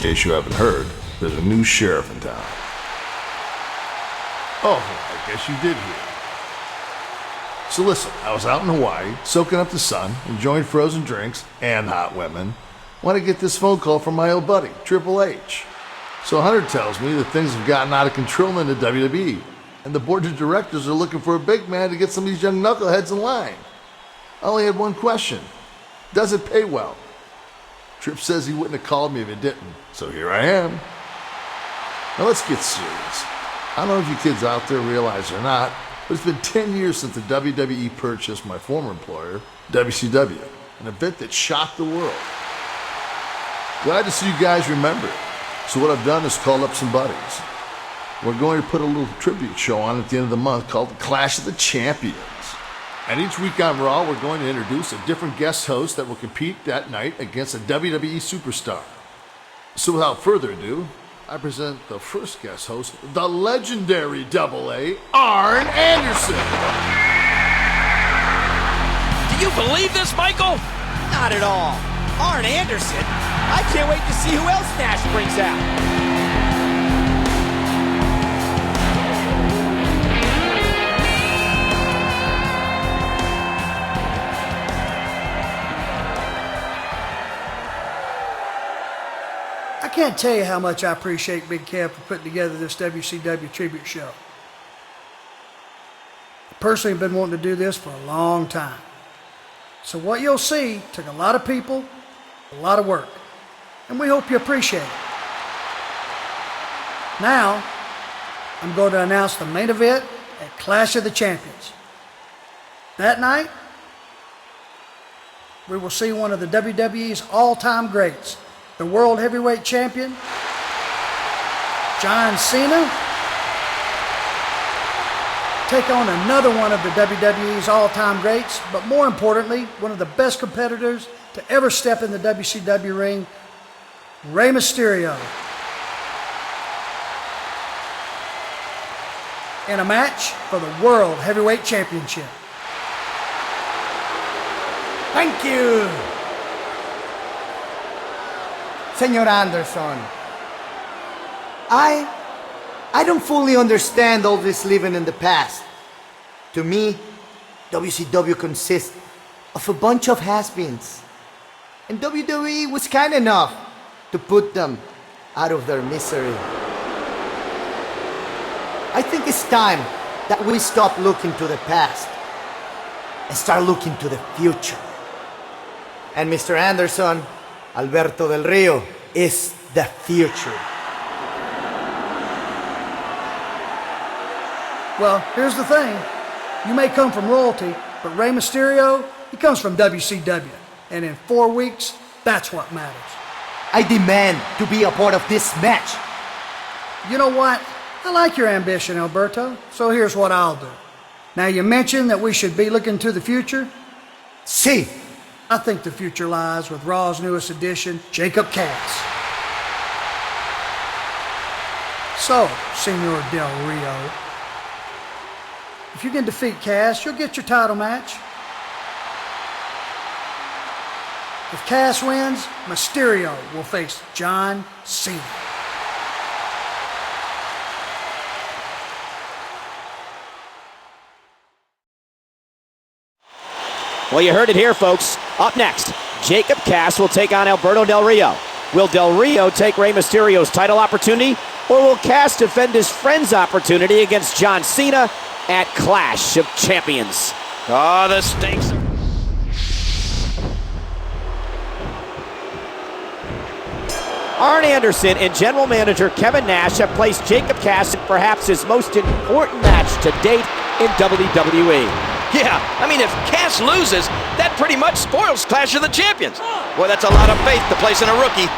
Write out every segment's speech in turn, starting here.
In case you haven't heard, there's a new sheriff in town. Oh, I guess you did hear. So listen, I was out in Hawaii, soaking up the sun, enjoying frozen drinks and hot women, when I get this phone call from my old buddy, Triple H. So Hunter tells me that things have gotten out of control in the WWE, and the board of directors are looking for a big man to get some of these young knuckleheads in line. I only had one question. Does it pay well? Tripp says he wouldn't have called me if it didn't, so here I am. Now let's get serious. I don't know if you kids out there realize or not, but it's been 10 years since the WWE purchased my former employer, WCW, an event that shocked the world. Glad to see you guys remember it. So what I've done is called up some buddies. We're going to put a little tribute show on at the end of the month called the Clash of the Champions. And each week on Raw, we're going to introduce a different guest host that will compete that night against a WWE superstar. So without further ado, I present the first guest host, the legendary AA, Arn Anderson. Do you believe this, Michael? Not at all. Arn Anderson? I can't wait to see who else Nash brings out. I can't tell you how much I appreciate Big Kev for putting together this WCW tribute show. I personally have been wanting to do this for a long time. So what you'll see took a lot of people, a lot of work, and we hope you appreciate it. Now, I'm going to announce the main event at Clash of the Champions. That night, we will see one of the WWE's all-time greats, the World Heavyweight Champion, John Cena, take on another one of the WWE's all-time greats, but more importantly, one of the best competitors to ever step in the WCW ring, Rey Mysterio. In a match for the World Heavyweight Championship. Thank you, Senor Anderson. I don't fully understand all this living in the past. To me, WCW consists of a bunch of has-beens. And WWE was kind enough to put them out of their misery. I think it's time that we stop looking to the past and start looking to the future. And Mr. Anderson, Alberto Del Rio, is the future. Well, here's the thing. You may come from royalty, but Rey Mysterio, he comes from WCW. And in 4 weeks, that's what matters. I demand to be a part of this match. You know what? I like your ambition, Alberto, so here's what I'll do. Now, you mentioned that we should be looking to the future. See, I think the future lies with Raw's newest addition, Jacob Cass. So, Senor Del Rio, if you can defeat Cass, you'll get your title match. If Cass wins, Mysterio will face John Cena. Well, you heard it here, folks. Up next, Jacob Cass will take on Alberto Del Rio. Will Del Rio take Rey Mysterio's title opportunity, or will Cass defend his friend's opportunity against John Cena at Clash of Champions? Oh, the stakes are... Arn Anderson and General Manager Kevin Nash have placed Jacob Cass in perhaps his most important match to date in WWE. Yeah, I mean, if Cass loses, that pretty much spoils Clash of the Champions. Boy, that's a lot of faith to place in a rookie.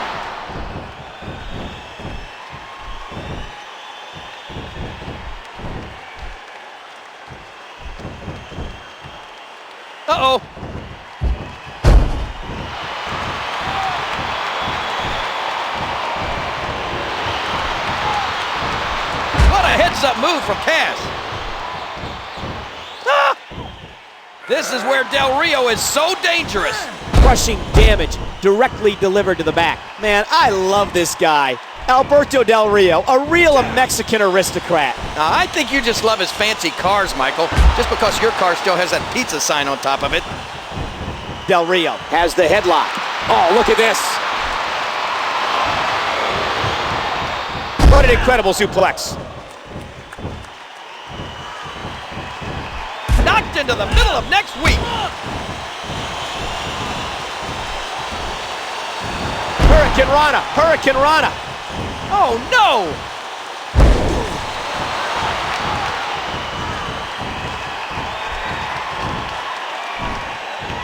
Uh-oh. What a heads-up move from Cass. Ah! This is where Del Rio is so dangerous. Crushing damage directly delivered to the back. Man, I love this guy. Alberto Del Rio, a real Mexican aristocrat. Now, I think you just love his fancy cars, Michael, just because your car still has that pizza sign on top of it. Del Rio has the headlock. Oh, look at this. What an incredible suplex. Knocked into the middle of next week. Hurricane Rana, Hurricane Rana. Oh, no!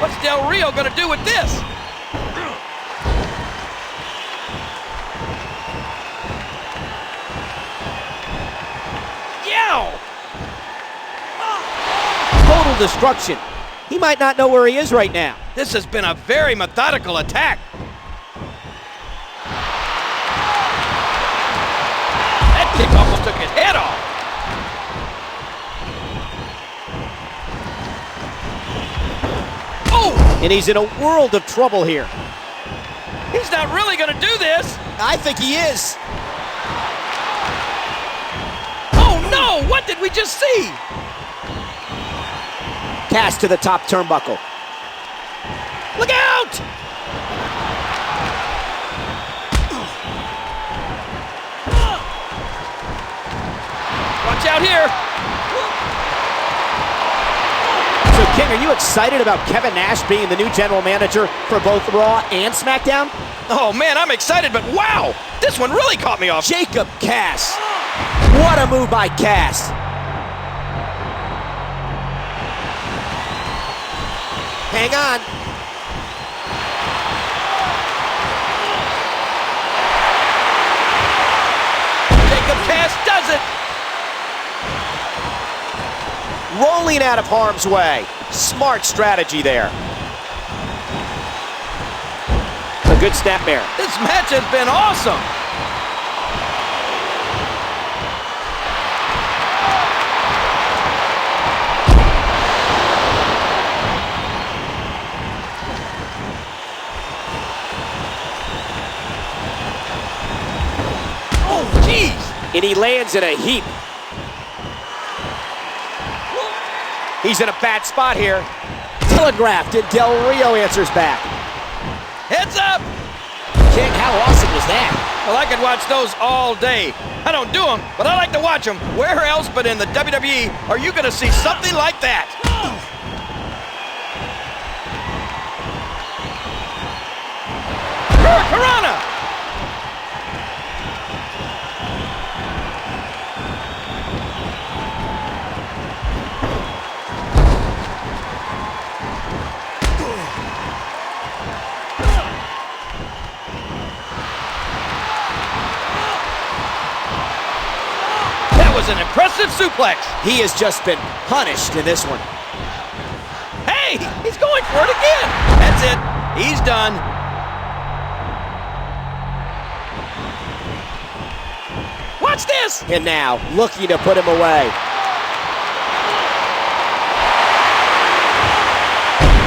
What's Del Rio gonna do with this? Yow! Total destruction. He might not know where he is right now. This has been a very methodical attack. That kick almost took his head off. Oh! And he's in a world of trouble here. He's not really gonna do this. I think he is. Oh no! What did we just see? Cast to the top turnbuckle. Look out! Watch out here! So, King, are you excited about Kevin Nash being the new general manager for both Raw and SmackDown? Oh man, I'm excited, but wow! This one really caught me off. Jacob Cass. What a move by Cass. Hang on. Jacob Cass does it! Rolling out of harm's way. Smart strategy there. A good snapmare. This match has been awesome! Oh, jeez! And he lands in a heap. He's in a bad spot here. Telegraphed, and Del Rio answers back. Heads up! King, how awesome was that? Well, I could watch those all day. I don't do them, but I like to watch them. Where else but in the WWE are you going to see something like that? Hurricane! That was an impressive suplex. He has just been punished in this one. Hey, he's going for it again. That's it. He's done. Watch this. And now, looking to put him away.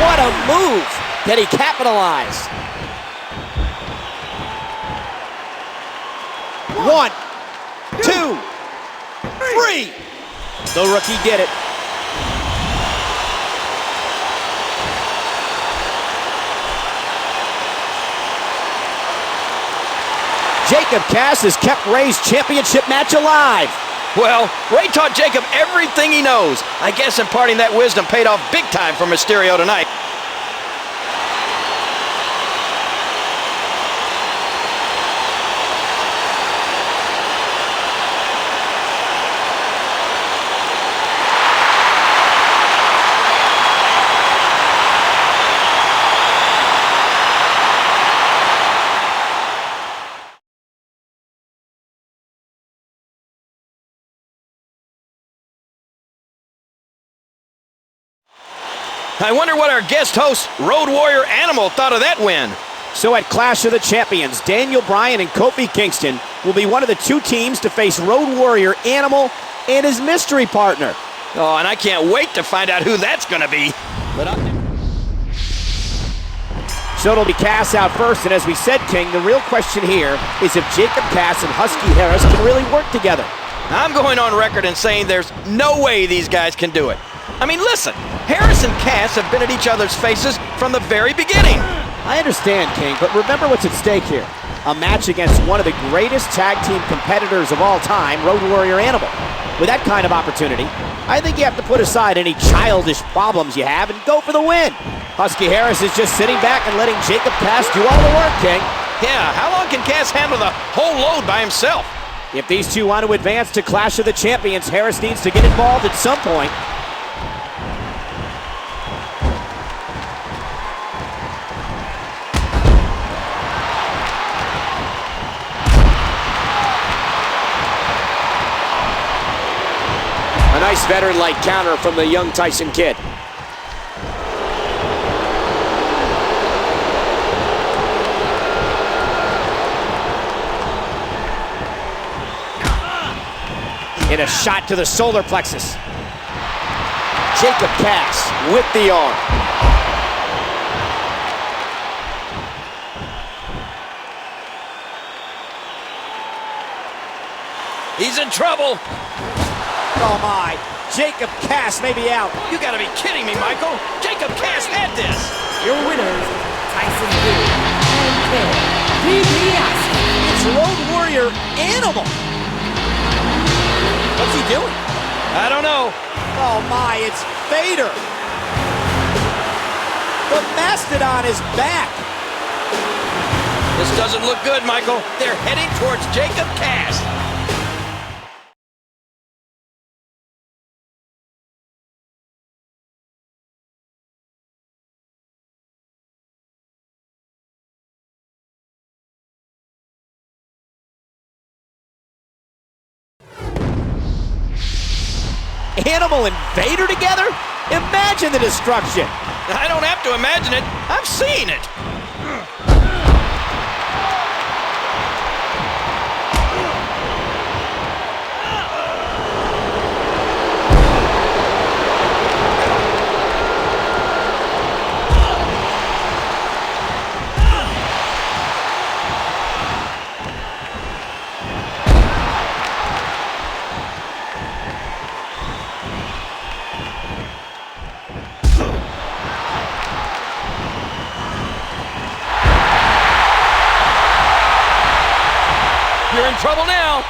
What a move! Did he capitalize? 1, 2, 3. The rookie did it. Jacob Cass has kept Ray's championship match alive. Well, Ray taught Jacob everything he knows. I guess imparting that wisdom paid off big time for Mysterio tonight. I wonder what our guest host, Road Warrior Animal, thought of that win. So at Clash of the Champions, Daniel Bryan and Kofi Kingston will be one of the two teams to face Road Warrior Animal and his mystery partner. Oh, and I can't wait to find out who that's going to be. But up So it'll be Cass out first, and as we said, King, the real question here is if Jacob Cass and Husky Harris can really work together. I'm going on record and saying there's no way these guys can do it. I mean, listen, Harris and Cass have been at each other's faces from the very beginning. I understand, King, but remember what's at stake here. A match against one of the greatest tag team competitors of all time, Road Warrior Animal. With that kind of opportunity, I think you have to put aside any childish problems you have and go for the win. Husky Harris is just sitting back and letting Jacob Cass do all the work, King. Yeah, how long can Cass handle the whole load by himself? If these two want to advance to Clash of the Champions, Harris needs to get involved at some point. A nice veteran-like counter from the young Tyson Kidd. And a shot to the solar plexus. Jacob Cass with the arm. He's in trouble. Oh my, Jacob Cass may be out. You gotta be kidding me, Michael. Jacob Cass had this. Your winners, Tyson Kidd and Ted DiBiase. It's Road Warrior Animal. What's he doing? I don't know. Oh my, it's Vader. The Mastodon is back. This doesn't look good, Michael. They're heading towards Jacob Cass. Animal and Vader together? Imagine the destruction. I don't have to imagine it. I've seen it. You're in trouble now.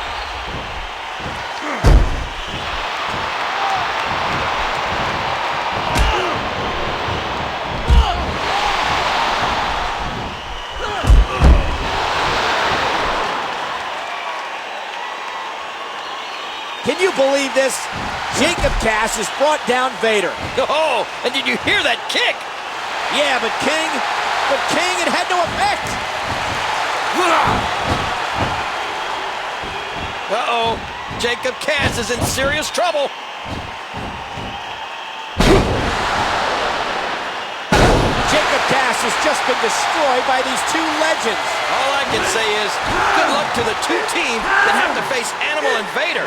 Can you believe this? Jacob Cass has brought down Vader. Oh, and did you hear that kick? Yeah, but King, it had no effect. Uh-oh, Jacob Cass is in serious trouble. Jacob Cass has just been destroyed by these two legends. All I can say is good luck to the two teams that have to face Animal and Vader.